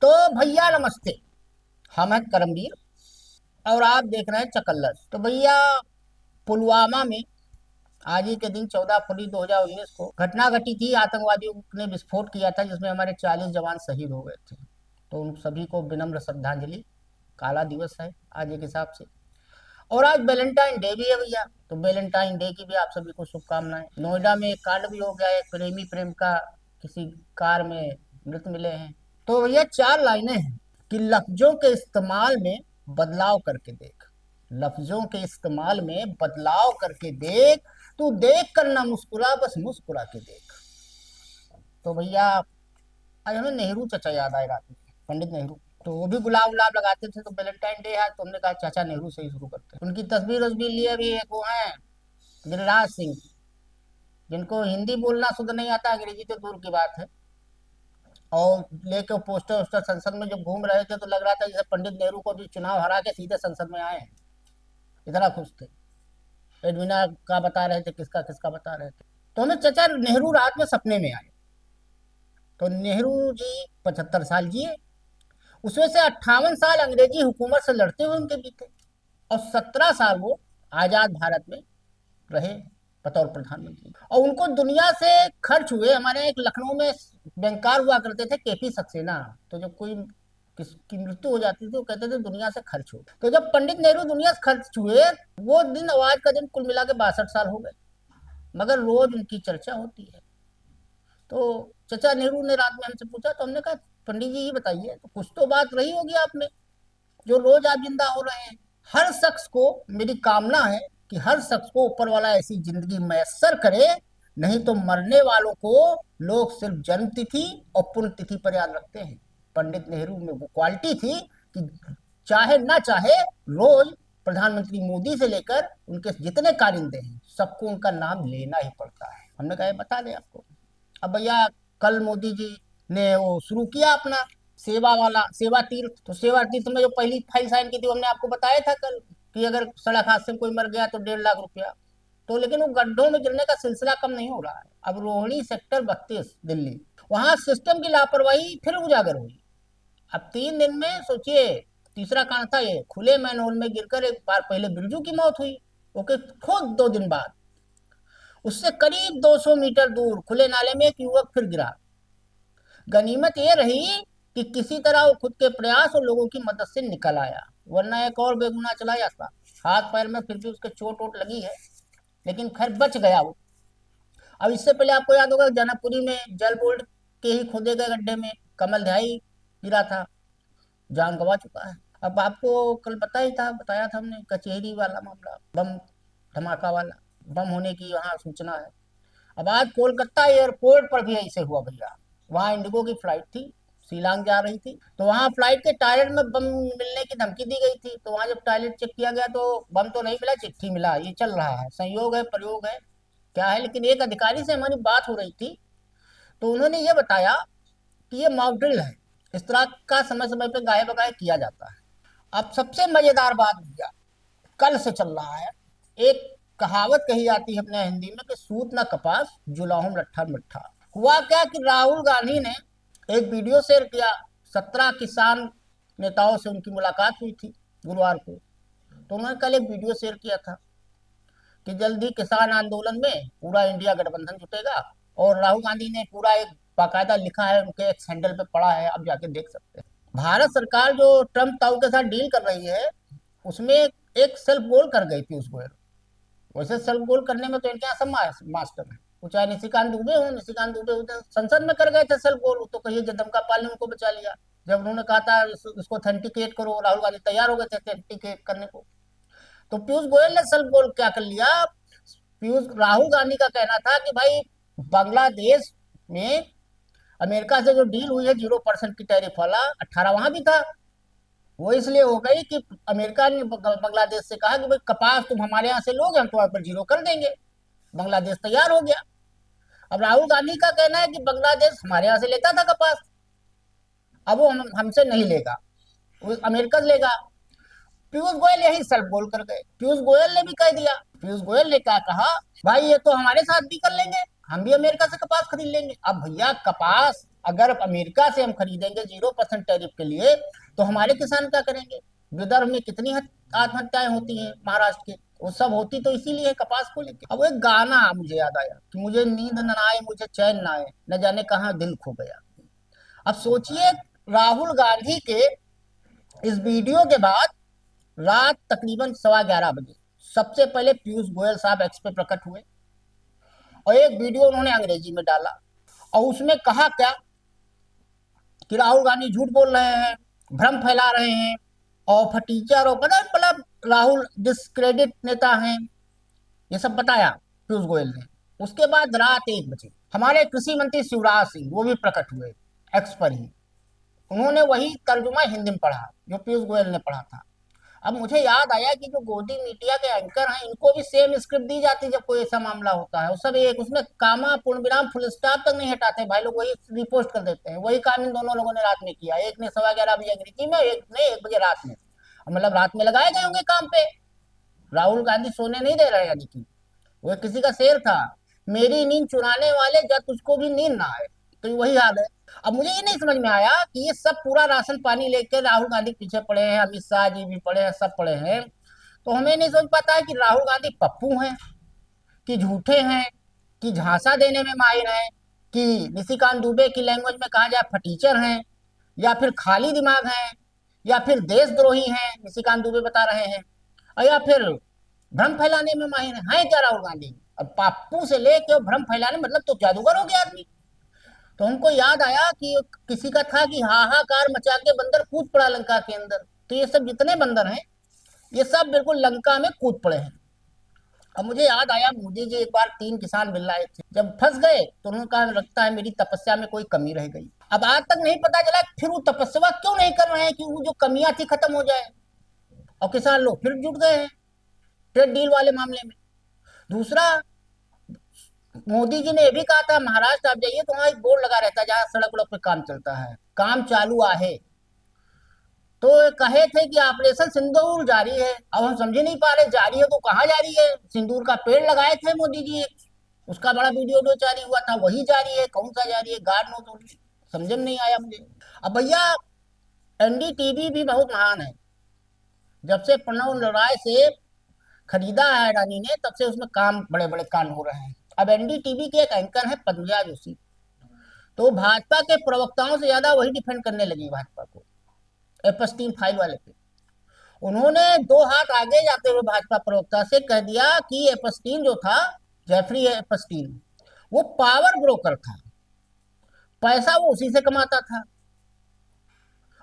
तो भैया नमस्ते। हम हैं करमवीर और आप देख रहे हैं चकल्लस। तो भैया, पुलवामा में आज ही के दिन 14 फरवरी 2019 को घटना घटी थी। आतंकवादियों ने विस्फोट किया था जिसमें हमारे 40 जवान शहीद हो गए थे। तो उन सभी को विनम्र श्रद्धांजलि। काला दिवस है आज एक हिसाब से। और आज वैलेंटाइन डे भी है भैया। तो वैलेंटाइन डे की भी आप सभी को शुभकामनाएं। नोएडा में एक कांड भी हो गया है, प्रेमी प्रेमिका किसी कार में मृत मिले हैं। तो भैया, 4 लाइनें हैं कि लफ्जों के इस्तेमाल में बदलाव करके देख। लफ्जों के इस्तेमाल में बदलाव करके देख। तू देख कर ना मुस्कुरा, बस मुस्कुरा के देख। तो भैया, आज हमें नेहरू चचा याद आए रात में। पंडित नेहरू। तो वो भी गुलाब गुलाब लगाते थे। तो वैलेंटाइन डे है तो हमने कहा चाचा नेहरू से ही शुरू करते हैं। उनकी तस्वीर वस्वीर लिए भी एक वो है, गिरिराज सिंह, जिनको हिंदी बोलना शुद्ध नहीं आता, अंग्रेजी तो दूर की बात है। और लेके पोस्टर वोस्टर संसद में जब घूम रहे थे तो लग रहा था जैसे पंडित नेहरू को भी चुनाव हरा के सीधे संसद में आए हैं। इतना खुश थे। एडवीना का बता रहे थे, किसका किसका बता रहे थे। तो हमें चचा नेहरू रात में सपने में आए। तो नेहरू जी 75 साल जिए। उसमें से 58 साल अंग्रेजी हुकूमत से लड़ते हुए उनके बीते। और 17 साल वो आजाद भारत में रहे बतौर प्रधानमंत्री। और उनको दुनिया से खर्च हुए। हमारे एक लखनऊ में बैंकर हुआ करते थे, केपी सक्सेना। तो जब कोई किसकी मृत्यु हो जाती थी वो कहते थे दुनिया से खर्च हो। तो जब पंडित नेहरू दुनिया से खर्च हुए, वो दिन आज का दिन कुल मिला के 62 साल हो गए। मगर रोज उनकी चर्चा होती है। तो चचा नेहरू ने रात में हमसे पूछा तो हमने कहा पंडित जी ये बताइए, तो कुछ तो बात रही होगी आप में जो रोज आप जिंदा हो रहे हैं। हर शख्स को मेरी कामना है कि हर शख्स को ऊपर वाला ऐसी जिंदगी मैसर करे, नहीं तो मरने वालों को लोग सिर्फ जन्म तिथि और पुण्य तिथि पर याद रखते हैं। पंडित नेहरू में वो क्वालिटी थी कि चाहे ना चाहे रोज प्रधानमंत्री मोदी से लेकर उनके जितने कारिंदे हैं सबको उनका नाम लेना ही पड़ता है। हमने कहा बता दें आपको। अब भैया, कल मोदी जी ने वो शुरू किया अपना सेवा वाला सेवा तीर्थ। तो सेवा तीर्थ में जो पहली फाइल साइन की थी वो हमने आपको बताया था कल, कि अगर सड़क हादसे में कोई मर गया तो 1.5 लाख रुपया। तो लेकिन वो गड्ढों में गिरने का सिलसिला कम नहीं हो रहा है। अब रोहिणी सेक्टर 32 दिल्ली, वहां सिस्टम की लापरवाही फिर उजागर हुई। अब 3 दिन में सोचिए, तीसरा कांड था ये। खुले मैनहोल में गिरकर एक बार पहले बिरजू की मौत हुई, ओके, खुद 2 दिन बाद उससे करीब 200 मीटर दूर खुले नाले में एक युवक फिर गिरा। गनीमत ये रही कि किसी तरह वो खुद के प्रयास और लोगों की मदद से निकल आया, वरना एक और बेगुनाह चला जाता। हाथ पैर में फिर भी उसके चोट वोट लगी है, लेकिन खैर बच गया वो। अब इससे पहले आपको याद होगा जनकपुरी में जल बोर्ड के ही खोदे गए गड्ढे में कमल ध्याई गिरा था, जान गंवा चुका है। अब आपको कल पता ही था, बताया था हमने, कचहरी वाला मामला, बम धमाका वाला, बम होने की वहां सूचना है। अब आज कोलकाता एयरपोर्ट पर भी ऐसे हुआ भैया। वहां इंडिगो की फ्लाइट थी, शिलांग जा रही थी। तो वहां फ्लाइट के टॉयलेट में बम मिलने की धमकी दी गई थी। तो वहां जब टॉयलेट चेक किया गया तो बम तो नहीं मिला, चिट्ठी मिला। ये चल रहा है, संयोग है प्रयोग है क्या है। लेकिन एक अधिकारी से हमारी बात हो रही थी तो उन्होंने ये बताया कि ये मॉक ड्रिल है। इस तरह का समय समय पे गाये बगाए किया जाता है। अब सबसे मजेदार बात भैया, कल से चल रहा है। एक कहावत कही जाती है अपने हिंदी में कि सूत ना कपास जुलाहम लट्ठा मिट्ठा। हुआ क्या कि राहुल गांधी ने एक वीडियो शेयर किया। 17 किसान नेताओं से उनकी मुलाकात हुई थी गुरुवार को। तो उन्होंने कल एक वीडियो शेयर किया था कि जल्द ही किसान आंदोलन में पूरा इंडिया गठबंधन जुटेगा। और राहुल गांधी ने पूरा एक बाकायदा लिखा है, उनके एक सैंडल पे पड़ा है, आप जाके देख सकते हैं। भारत सरकार जो ट्रम्प ताऊ के साथ डील कर रही है उसमें एक सेल्फ गोल कर गई पीयूष गोयल। वैसे सेल्फ गोल करने में तो इनके यहाँ सब मास्टर है। वो चाहे निशिकांत दुबे हो, निशिकांत दुबे हो संसद में कर गए थे सेल्फ गोल। तो कहिए जगदम्बिका पाल ने उनको बचा लिया। जब उन्होंने कहा था इसको ऑथेंटिकेट करो, राहुल गांधी तैयार हो गए थे ऑथेंटिकेट करने को। तो पीयूष गोयल ने सेल्फ गोल क्या कर लिया। पीयूष राहुल गांधी का कहना था कि भाई बांग्लादेश में अमेरिका से जो डील हुई है 0% की टैरिफ वाला, 18 वहां भी था। वो इसलिए हो गई कि अमेरिका ने बांग्लादेश से कहा कि भाई कपास तुम हमारे यहाँ से लोगे, हम तुम्हारे पर 0 कर देंगे। बांग्लादेश तैयार हो गया। अब राहुल गांधी का कहना है कि बांग्लादेश हमारे यहाँ से लेता था कपास, अब वो हमसे नहीं लेगा, वो अमेरिका से लेगा। पीयूष गोयल यही सेल्फ गोल कर गए। पीयूष गोयल ने भी कह दिया। पीयूष गोयल ने क्या कहा, भाई ये तो हमारे साथ भी कर लेंगे, हम भी अमेरिका से कपास खरीद लेंगे। अब भैया कपास अगर अमेरिका से हम खरीदेंगे 0% टैरिफ के लिए, तो हमारे किसान क्या करेंगे? विदर्भ में कितनी आत्महत्याएं होती हैं, महाराष्ट्र के, वो सब होती तो इसीलिए है, कपास को लेके। अब वो एक गाना मुझे याद आया कि मुझे नींद न आए, मुझे चैन ना आए, न जाने कहाँ दिल खो गया। अब सोचिए, राहुल गांधी के इस वीडियो के बाद रात तकरीबन 11:15 बजे सबसे पहले पीयूष गोयल साहब एक्स पे प्रकट हुए, और एक वीडियो उन्होंने अंग्रेजी में डाला, और उसमें कहा क्या कि राहुल गांधी झूठ बोल रहे हैं, भ्रम फैला रहे हैं, और फटीचर, और पता मतलब राहुल डिस्क्रेडिट नेता हैं, ये सब बताया पीयूष गोयल ने। उसके बाद रात 1 बजे हमारे कृषि मंत्री शिवराज सिंह वो भी प्रकट हुए एक्स पर ही। उन्होंने वही तर्जुमा हिंदी में पढ़ा जो पीयूष गोयल ने पढ़ा था। अब मुझे याद आया कि जो गोदी मीडिया के एंकर हैं, इनको भी सेम स्क्रिप्ट दी जाती है जब कोई ऐसा मामला होता है, वो सब एक, उसमें कामा पूर्ण विराम फुल स्टॉप तक नहीं हटाते भाई लोग, वही रिपोस्ट कर देते हैं। वही काम इन दोनों लोगों ने रात में किया, एक ने 11:15 बजे अंग्रेजी में, एक ने 1 बजे रात में। मतलब रात में लगाए गए होंगे काम पे। राहुल गांधी सोने नहीं दे रहे, यानी कि वो किसी का शेर था, मेरी नींद चुराने वाले जब तुझको भी नींद ना आए, तो वही हाल है। अब मुझे ये नहीं समझ में आया कि ये सब पूरा राशन पानी लेकर राहुल गांधी पीछे पड़े हैं, अमित शाह जी भी पड़े हैं, सब पड़े हैं, तो हमें नहीं समझ पाता है कि राहुल गांधी पप्पू हैं, कि झूठे हैं, कि झांसा देने में माहिर हैं, कि निशिकांत दुबे की लैंग्वेज में कहा जाए फटीचर हैं, या फिर खाली दिमाग हैं, या फिर देशद्रोही हैं, निशिकांत दुबे बता रहे हैं, और या फिर भ्रम फैलाने में माहिर है क्या राहुल गांधी? अब पप्पू से लेके भ्रम फैलाने मतलब तो जादूगर हो गया आदमी। तो हमको याद आया कि किसी का था कि हाहाकार मचा के बंदर कूद पड़ा लंका के अंदर, तो ये सब जितने बंदर हैं, ये सब बिल्कुल लंका में कूद पड़े हैं। अब मुझे याद आया, मोदी जी एक बार 3 किसान मिल रहे थे, जब फंस गए तो उन्होंने कहा लगता है मेरी तपस्या में कोई कमी रह गई। अब आज तक नहीं पता चला फिर वो तपस्या क्यों नहीं कर रहे हैं कि वो जो कमियां थी खत्म हो जाए, और किसान लोग फिर जुट गए हैं ट्रेड डील वाले मामले में। दूसरा, मोदी जी ने ये भी कहा था, महाराष्ट्र आप जाइए तो वहां एक बोर्ड लगा रहता है जहां सड़क उड़क पे काम चलता है, काम चालू आहे, तो कहे थे कि ऑपरेशन सिंदूर जारी है। अब हम समझ नहीं पा रहे, जारी है तो कहाँ जारी है? सिंदूर का पेड़ लगाए थे मोदी जी, उसका बड़ा वीडियो जो जारी हुआ था वही जारी है, कौन सा जारी है? गार्ड नो, तो समझ में नहीं आया मुझे। अब भैया, एनडीटीवी भी बहुत महान है, जब से प्रणव राय से खरीदा है अडानी ने, तब से उसमें काम, बड़े बड़े कांड हो रहे हैं। अब एनडीटीवी के एक एंकर है पंकजा जोशी, तो भाजपा के प्रवक्ताओं से ज्यादा वही डिफेंड करने लगी भाजपा को, एपस्टीन फाइल वाले पे। उन्होंने 2 हाथ आगे जाते हुए भाजपा प्रवक्ता से कह दिया कि एपस्टीन जो था, जेफरी एपस्टीन, वो पावर ब्रोकर था, पैसा वो उसी से कमाता था।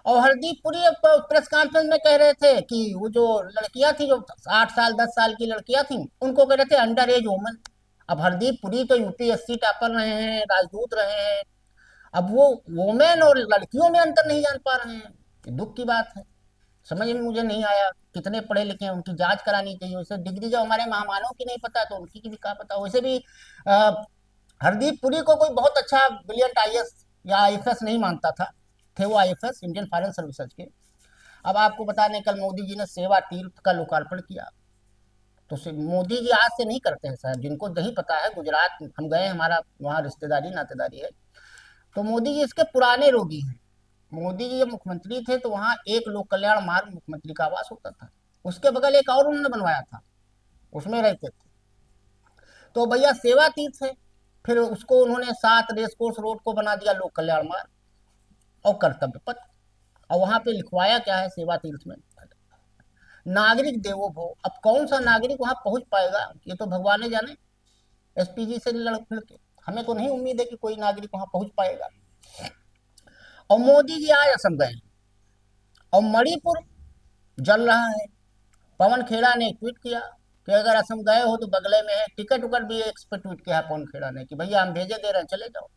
और हरदीप पुरी प्रेस कॉन्फ्रेंस में कह रहे थे कि वो जो लड़कियां थी, जो 8 साल 10 साल की लड़कियां थी, उनको कह रहे थे अंडर एज वुमन। अब हरदीप पुरी तो यूपीएससी टॉपर रहे हैं, राजदूत रहे हैं, अब वो वुमेन और लड़कियों में अंतर नहीं जान पा रहे हैं, दुख की बात है। समझ में मुझे नहीं आया, कितने पढ़े लिखे हैं, उनकी जांच करानी चाहिए। वैसे डिग्री जो हमारे महामानव की नहीं पता, तो उनकी की भी कहा पता। वैसे भी आ, हरदीप पुरी को कोई बहुत अच्छा ब्रिलियंट आईएएस या आईएफएस नहीं मानता था, थे वो आईएफएस, इंडियन फॉरेन सर्विसेज के। अब आपको बता दें, कल मोदी जी ने सेवा तीर्थ का लोकार्पण किया। तो मोदी जी आज से नहीं करते हैं सर, जिनको नहीं पता है, गुजरात हम गए, हमारा वहाँ रिश्तेदारी नातेदारी है, तो मोदी जी इसके पुराने रोगी हैं। मोदी जी जब मुख्यमंत्री थे तो वहाँ एक लोक कल्याण मार्ग मुख्यमंत्री का आवास होता था, उसके बगल एक और उन्होंने बनवाया था, उसमें रहते थे। तो भैया सेवा तीर्थ है, फिर उसको उन्होंने 7 रेस कोर्स रोड को बना दिया लोक कल्याण मार्ग और कर्तव्य पथ। और वहां पे लिखवाया क्या है सेवा तीर्थ में, नागरिक देवो भव। अब कौन सा नागरिक वहां पहुंच पाएगा, ये तो भगवान ने जाने, एसपीजी से लड़ फिर के। हमें तो नहीं उम्मीद है कि कोई नागरिक वहां पहुंच पाएगा। और मोदी जी आज असम गए, और मणिपुर जल रहा है। पवन खेड़ा ने ट्वीट किया कि अगर असम गए हो तो बगले में है, टिकट उकट भी एक पे ट्वीट किया पवन खेड़ा ने कि भैया हम भेजे दे रहे हैं, चले जाओ।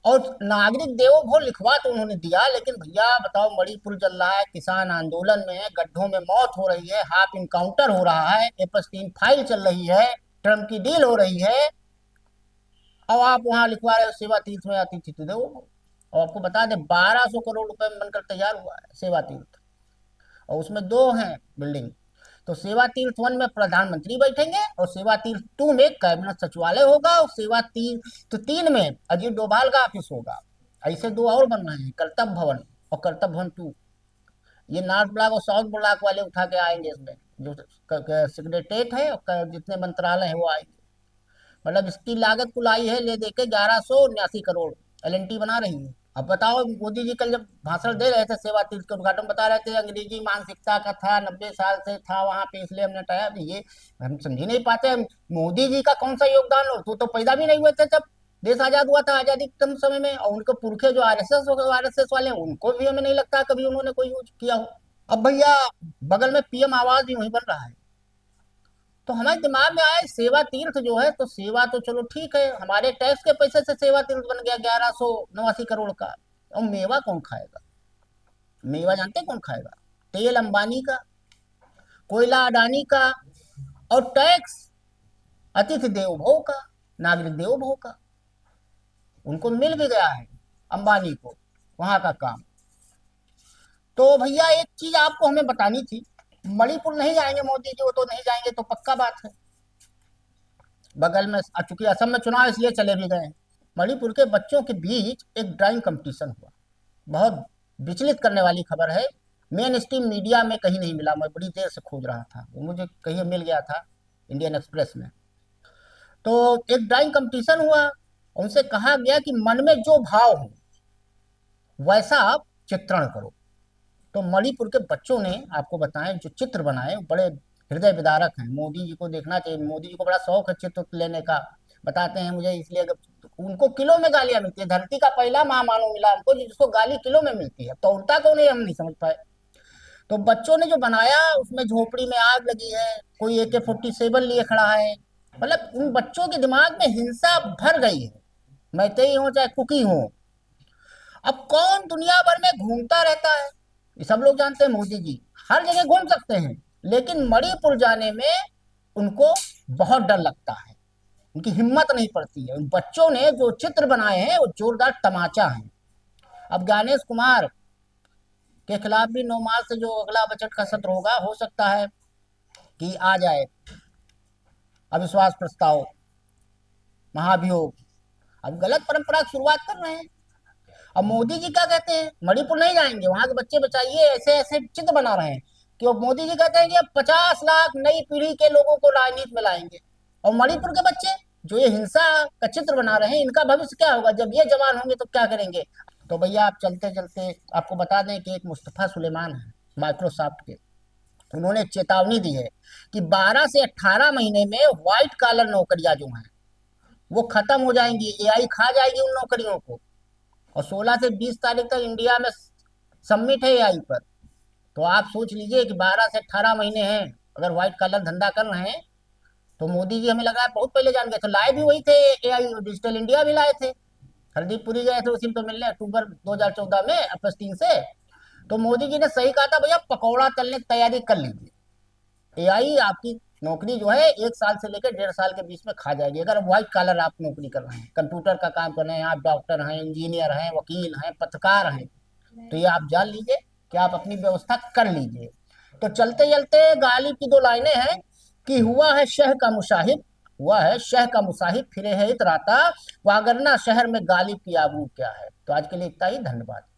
और नागरिक देवो भव लिखवा तो उन्होंने दिया, लेकिन भैया बताओ, मणिपुर जल रहा है, किसान आंदोलन में है, गड्ढों में मौत हो रही है, हाफ इनकाउंटर हो रहा है, एपस्टीन फाइल चल रही है, ट्रम्प की डील हो रही है, और आप वहां लिखवा रहे हो सेवा तीर्थ में अतिथि देवो भव। और आपको बता दें 1200 करोड़ रुपए में बनकर तैयार हुआ है सेवा तीर्थ, और उसमें 2 हैं बिल्डिंग। तो सेवा तीर्थ 1 में प्रधानमंत्री बैठेंगे और सेवा तीर्थ 2 में कैबिनेट सचिवालय होगा और सेवा तीर्थ 3 में अजीत डोभाल का ऑफिस होगा। ऐसे दो और बन रहे हैं, कर्तव्य भवन और कर्तव्य भवन 2। ये नॉर्थ ब्लॉक और साउथ ब्लॉक वाले उठा के आएंगे इसमें, जो सेक्रेटेरिएट है और जितने मंत्रालय है वो आएंगे। मतलब इसकी लागत कुल आई है ले दे के 1179 करोड़ एल बना रही है। अब बताओ, मोदी जी कल जब भाषण दे रहे थे सेवा तीर्थ के उद्घाटन, बता रहे थे अंग्रेजी मानसिकता का था, 90 साल से था वहां पे, इसलिए हमने हटाया। ये हम समझ ही नहीं पाते। मोदी जी का कौन सा योगदान हो, तो पैदा भी नहीं हुए थे जब देश आजाद हुआ था, आजादी के कम समय में। और उनके पुरखे जो आरएसएस वाले हैं, उनको भी हमें नहीं लगता कभी उन्होंने कोई यूज किया हो। अब भैया बगल में पीएम आवास भी वही बन रहा है, तो हमारे दिमाग में आए सेवा तीर्थ जो है, तो सेवा तो चलो ठीक है, हमारे टैक्स के पैसे से सेवा तीर्थ बन गया 1189 करोड़ का। और मेवा कौन खाएगा? मेवा जानते हैं कौन खाएगा? तेल अंबानी का, कोयला अडानी का, और टैक्स अतिथि देवो भव का, नागरिक देवो भव का। उनको मिल भी गया है अंबानी को वहां का काम। तो भैया एक चीज आपको हमें बतानी थी, मणिपुर नहीं जाएंगे मोदी जी, वो तो नहीं जाएंगे तो पक्का बात है। बगल में चूंकि असम में चुनाव इसलिए चले भी गए। मणिपुर के बच्चों के बीच एक ड्राइंग कंपटीशन हुआ, बहुत विचलित करने वाली खबर है। मेन स्ट्रीम मीडिया में कहीं नहीं मिला, मैं बड़ी देर से खोज रहा था, वो मुझे कहीं मिल गया था इंडियन एक्सप्रेस में। तो एक ड्राइंग कंपटीशन हुआ, उनसे कहा गया कि मन में जो भाव हो वैसा आप चित्रण करो। तो मणिपुर के बच्चों ने, आपको बताएं, जो चित्र बनाए बड़े हृदय विदारक हैं। मोदी जी को देखना चाहिए, मोदी जी को बड़ा शौक है चित्र लेने का। बताते हैं मुझे इसलिए, उनको किलो में गालियां मिलती है। धरती का पहला महामानव मिला हमको जिसको गाली किलो में मिलती है, तो उल्टा कौन है हम नहीं समझ पाए। तो बच्चों ने जो बनाया उसमें झोपड़ी में आग लगी है, कोई AK-47 लिए खड़ा है। मतलब उन बच्चों के दिमाग में हिंसा भर गई है, मैतेई हो चाहे कुकी हो। अब कौन दुनिया भर में घूमता रहता है, ये सब लोग जानते हैं। मोदी जी हर जगह घूम सकते हैं, लेकिन मणिपुर जाने में उनको बहुत डर लगता है, उनकी हिम्मत नहीं पड़ती है। उन बच्चों ने जो चित्र बनाए हैं वो जोरदार तमाचा है। अब ज्ञानेश कुमार के खिलाफ भी 9 मार्च से जो अगला बजट का सत्र होगा, हो सकता है कि आ जाए अविश्वास प्रस्ताव, महाभियोग। अब गलत परंपरा की शुरुआत कर रहे हैं। अब मोदी जी क्या कहते हैं, मणिपुर नहीं जाएंगे, वहां के बच्चे बचाइए, ऐसे ऐसे चित्र बना रहे हैं कि अब मोदी जी कहते हैं कि अब 50 लाख नई पीढ़ी के लोगों को राजनीति में लाएंगे। और मणिपुर के बच्चे जो ये हिंसा का चित्र बना रहे हैं, इनका भविष्य क्या होगा? जब ये जवान होंगे तो क्या करेंगे? तो भैया आप चलते चलते आपको बता दें कि एक मुस्तफा सुलेमान है माइक्रोसॉफ्ट के, उन्होंने चेतावनी दी है कि 12 से 18 महीने में व्हाइट कॉलर नौकरियां जो हैं वो खत्म हो जाएंगी, AI खा जाएगी उन नौकरियों को। और 16 से 20 तारीख तक इंडिया में सबमिट है AI पर। तो आप सोच लीजिए कि 12 से 18 महीने हैं, अगर व्हाइट कॉलर धंधा कर रहे हैं। तो मोदी जी हमें लगा है बहुत पहले जान गए थे, लाए भी वही थे, AI डिजिटल इंडिया भी लाए थे। हरदीप पुरी गए थे उसी में तो मिलने, अक्टूबर 2014 में अपस्टीन से। तो मोदी जी ने सही कहा था, भैया पकौड़ा तलने की तैयारी कर लीजिए, AI आपकी नौकरी जो है 1 साल से लेकर 1.5 साल के बीच में खा जाएगी, अगर व्हाइट कॉलर आप नौकरी कर रहे हैं, कंप्यूटर का काम कर रहे हैं, आप डॉक्टर हैं, इंजीनियर हैं, वकील हैं, पत्रकार हैं। तो ये आप जान लीजिए कि आप अपनी व्यवस्था कर लीजिए। तो चलते चलते गालिब की 2 लाइनें हैं कि हुआ है शह का मुशाहिद, हुआ है शह का मुसाहिब, फिरे है इतराता, वागरना शहर में गालिब की आबरू क्या है। तो आज के लिए इतना ही, धन्यवाद।